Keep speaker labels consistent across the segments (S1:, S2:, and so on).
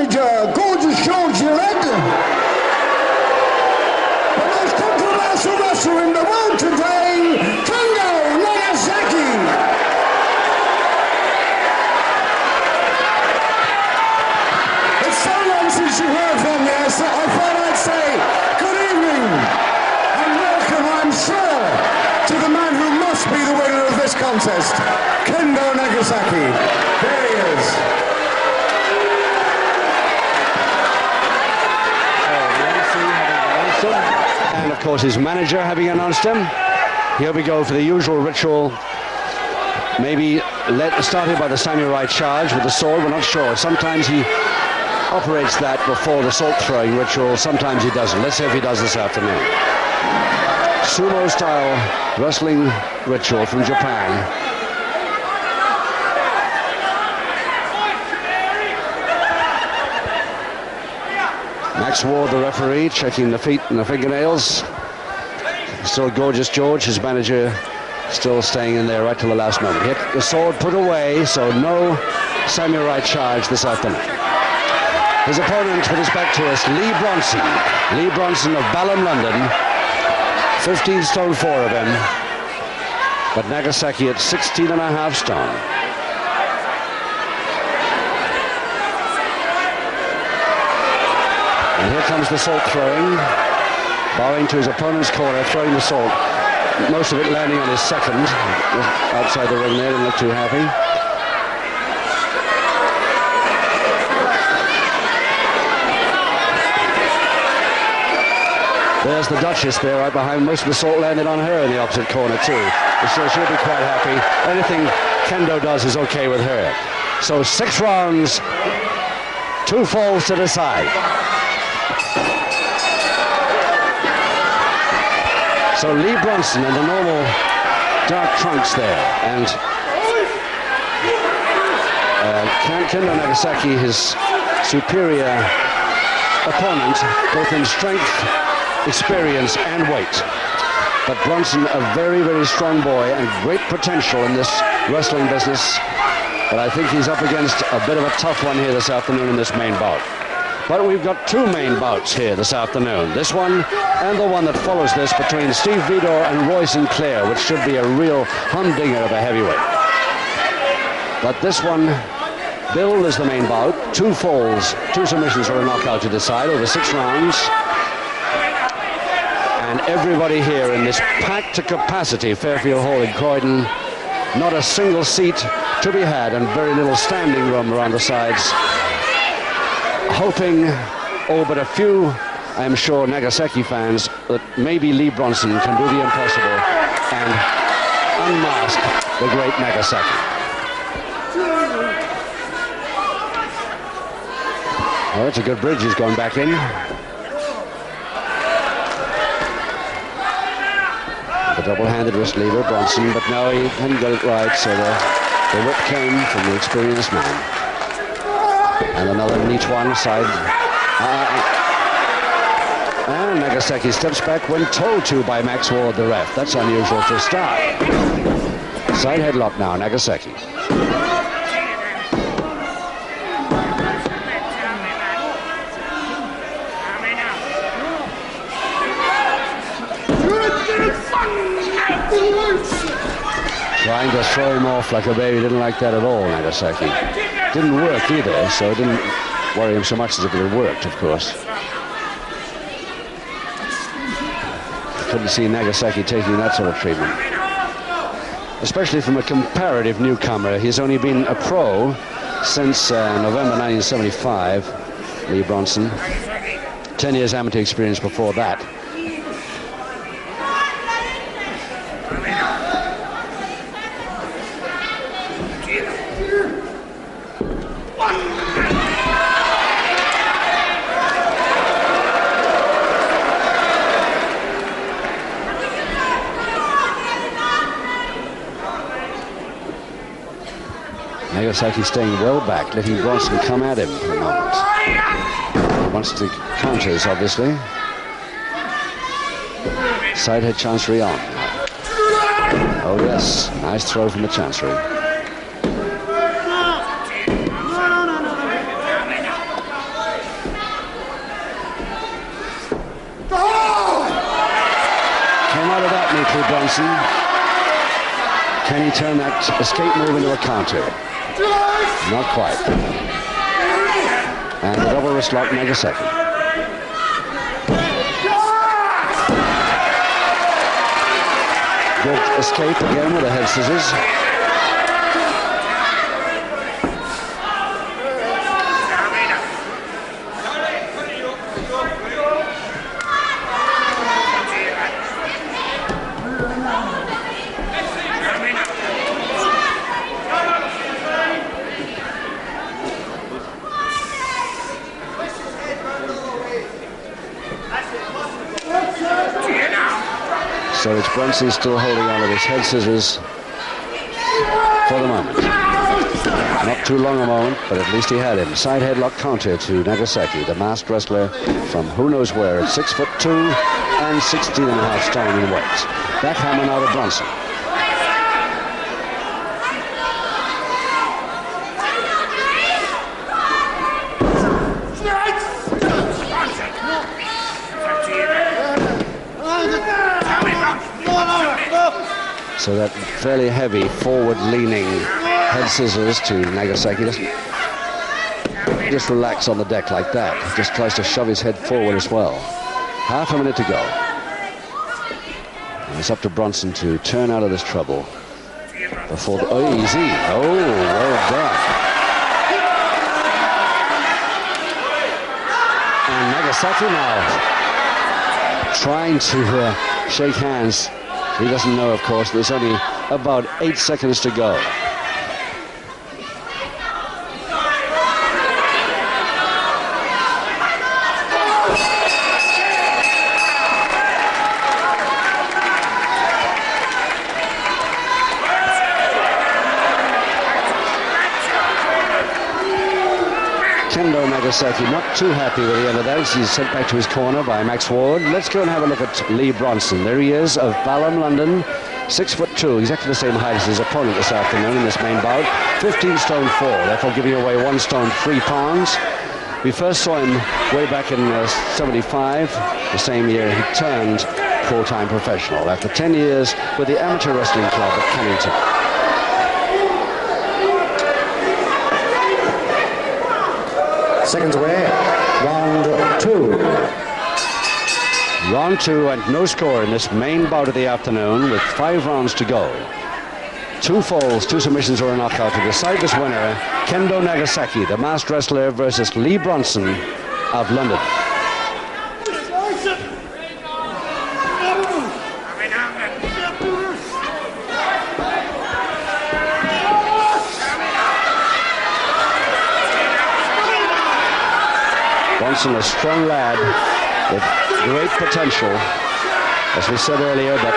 S1: manager, gorgeous George Gillette. The most controversial wrestler in the world today, Kendo Nagasaki. It's so long since you heard from me, so I thought I'd say good evening and welcome, I'm sure, to the man who must be the winner of this contest, Kendo Nagasaki. There he is.
S2: And of course his manager having announced him. Here we go for the usual ritual. Maybe started by the samurai charge with the sword, we're not sure. Sometimes he operates that before the salt throwing ritual, sometimes he doesn't. Let's see if he does this afternoon. Sumo style wrestling ritual from Japan. Max Ward, the referee, checking the feet and the fingernails. Still gorgeous George, his manager, still staying in there right till the last moment. Hit the sword put away, so no samurai charge this afternoon. His opponent with his back to us, Lee Bronson. Lee Bronson of Balham, London. 15 stone 4 of him. But Nagasaki at 16.5 stone. And here comes the salt throwing, bowing to his opponent's corner, throwing the salt. Most of it landing on his second, outside the ring there, didn't look too happy. There's the Duchess there right behind. Most of the salt landed on her in the opposite corner too. So she'll be quite happy. Anything Kendo does is okay with her. So 6 rounds, 2 falls to the side. So Lee Bronson in the normal dark trunks there, and Kendo Nagasaki, his superior opponent, both in strength, experience, and weight. But Bronson, a very, very strong boy and great potential in this wrestling business. But I think he's up against a bit of a tough one here this afternoon in this main bout. But we've got 2 main bouts here this afternoon. This one and the one that follows this between Steve Vidor and Roy Sinclair, which should be a real humdinger of a heavyweight. But this one, billed as the main bout. 2 falls, 2 submissions or a knockout to decide over 6 rounds. And everybody here in this packed to capacity Fairfield Hall in Croydon. Not a single seat to be had and very little standing room around the sides. Hoping, but a few, I'm sure, Nagasaki fans, that maybe Lee Bronson can do the impossible and unmask the great Nagasaki. Oh, that's a good bridge he's gone back in. The double-handed wrist lever, Bronson, but no, he hadn't got it right, so the whip came from the experienced man. And another neat one side. And Nagasaki steps back when told to by Max Ward, the ref. That's unusual for a start. Side headlock now, Nagasaki. Trying to throw him off like a baby. Didn't like that at all, Nagasaki. Didn't work either, so it didn't worry him so much as if it had worked, of course. Couldn't see Nagasaki taking that sort of treatment. Especially from a comparative newcomer. He's only been a pro since November 1975, Lee Bronson. 10 years amateur experience before that. Nagasaki staying well back, letting Bronson come at him for a moment. He wants to counters, obviously. Side head chancery on. Oh yes, nice throw from the chancery. Bronson. Can he turn that escape move into a counter? Not quite. And the double wrist lock, Nagasaki. Good escape again with the head scissors. So it's Bronson still holding on to his head scissors for the moment. Not too long a moment, but at least he had him. Side headlock counter to Nagasaki, the masked wrestler from who knows where at 6'2" and 16.5 stone in weight. Backhammer now to Bronson. So that fairly heavy, forward-leaning head scissors to Nagasaki doesn't just relax on the deck like that. He just tries to shove his head forward as well. Half a minute to go. And it's up to Bronson to turn out of this trouble before the... Oh, easy. Oh, well done. And Nagasaki now trying to shake hands. He doesn't know, of course, there's only about 8 seconds to go. Kendo Nagasaki not too happy with the end of that. He's sent back to his corner by Max Ward. Let's go and have a look at Lee Bronson. There he is of Balham, London. 6'2", exactly the same height as his opponent this afternoon in this main bout. 15 stone 4, therefore giving away 1 stone 3 pounds. We first saw him way back in 75, the same year he turned full-time professional after 10 years with the Amateur Wrestling Club at Kennington.
S1: Seconds away, round 2.
S2: Round 2 and no score in this main bout of the afternoon with 5 rounds to go. 2 falls, 2 submissions or a knockout to decide this winner. Kendo Nagasaki, the masked wrestler, versus Lee Bronson of London. Bronson, a strong lad with great potential, as we said earlier, but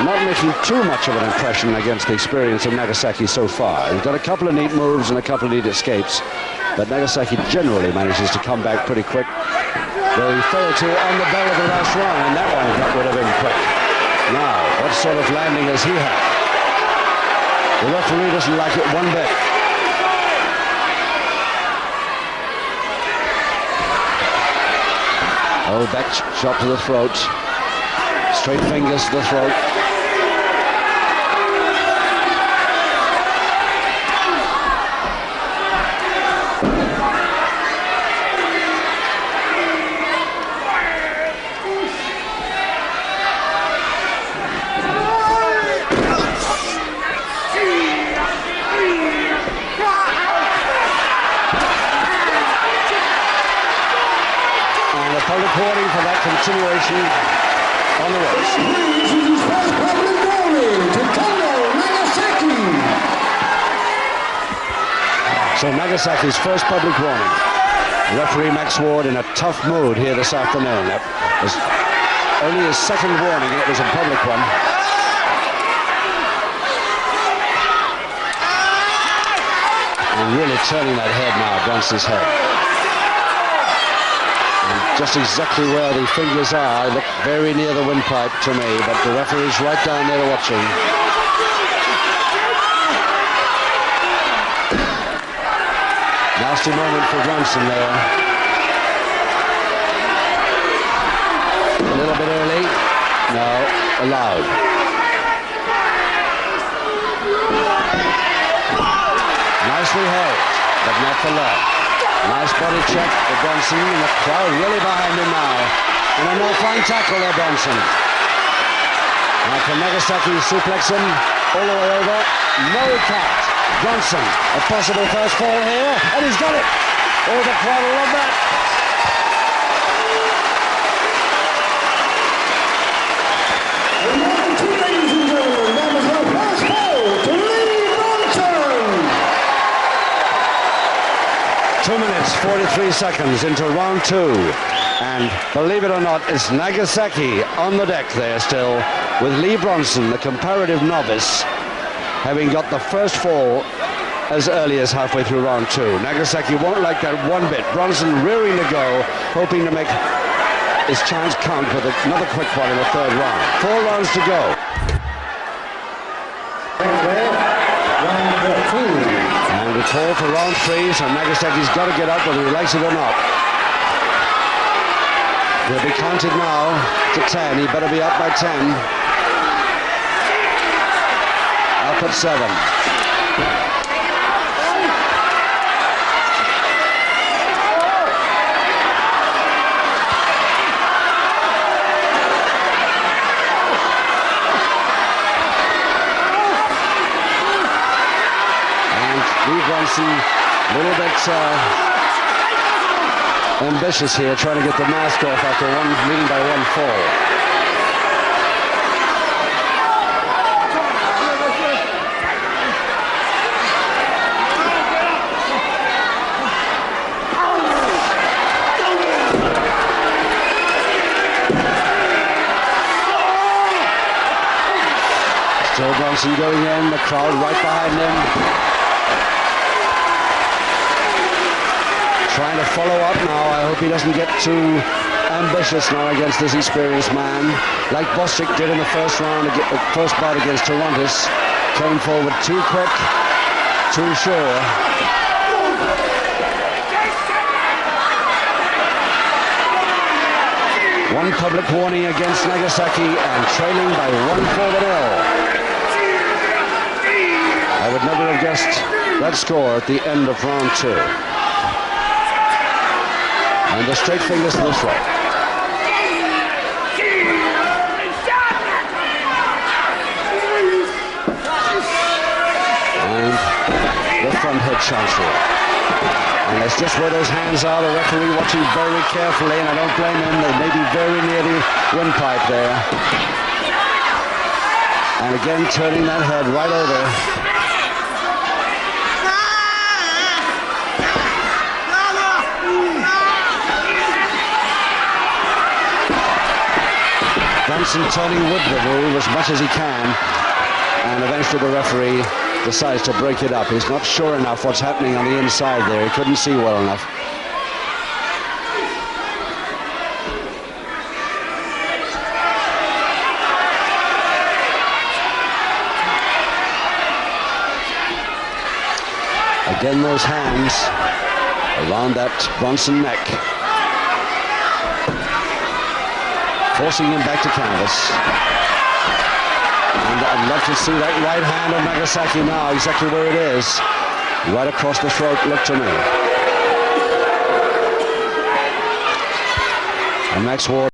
S2: not making too much of an impression against the experience of Nagasaki so far. He's got a couple of neat moves and a couple of neat escapes, but Nagasaki generally manages to come back pretty quick. Though he failed to on the bell of the last round, and that one got rid of him quick. Now, what sort of landing does he have? The referee doesn't like it one bit. Oh, back shot to the throat. Straight fingers to the throat. Public warning for that continuation on the ropes.
S1: This is his first public warning to Kendo Nagasaki.
S2: So Nagasaki's first public warning. Referee Max Ward in a tough mood here this afternoon. That was only his second warning, and it was a public one. And really turning that head now, Bronson's head. Just exactly where the fingers are. They look very near the windpipe to me, but the referee's right down there watching. Nasty moment for Bronson there. A little bit early. No. allowed. Nicely held, but not for long. Nice body check for Bronson, and the crowd really behind him now. And a no fine tackle there, Bronson. Now can Nagasaki suplex him all the way over? No, he can't. Bronson, a possible first fall here, and he's got it. Oh, the crowd will love that.
S1: Ladies and gentlemen, that was the first fall to Lee Bronson.
S2: 2 minutes, 43 seconds into round 2. And believe it or not, it's Nagasaki on the deck there still, with Lee Bronson, the comparative novice, having got the first fall as early as halfway through round 2. Nagasaki won't like that one bit. Bronson rearing to go, hoping to make his chance count with another quick one in the third round. 4 rounds to go. And we call for round 3, so Nagasaki's got to get up whether he likes it or not. He'll be counted now to 10. He better be up by 10. Up at 7. Lee Bronson, a little bit ambitious here, trying to get the mask off after leading by 1 fall. Still Bronson going in, the crowd right behind him. Trying to follow up now. I hope he doesn't get too ambitious now against this experienced man. Like Bostic did in the first round, first bout against Torontis. Came forward too quick, too sure. One public warning against Nagasaki and trailing by 1-0. I would never have guessed that score at the end of round 2. And the straight fingers to the throat. And the front head transfer. And that's just where those hands are. The referee watching very carefully, and I don't blame him. They may be very near the windpipe there. And again, turning that head right over. Bronson turning with the move as much as he can, and eventually the referee decides to break it up. He's not sure enough what's happening on the inside there. He couldn't see well enough. Again, those hands around that Bronson neck, forcing him back to canvas. And I'd love to see that right hand of Nagasaki now, exactly where it is. Right across the throat, look to me. And Max Ward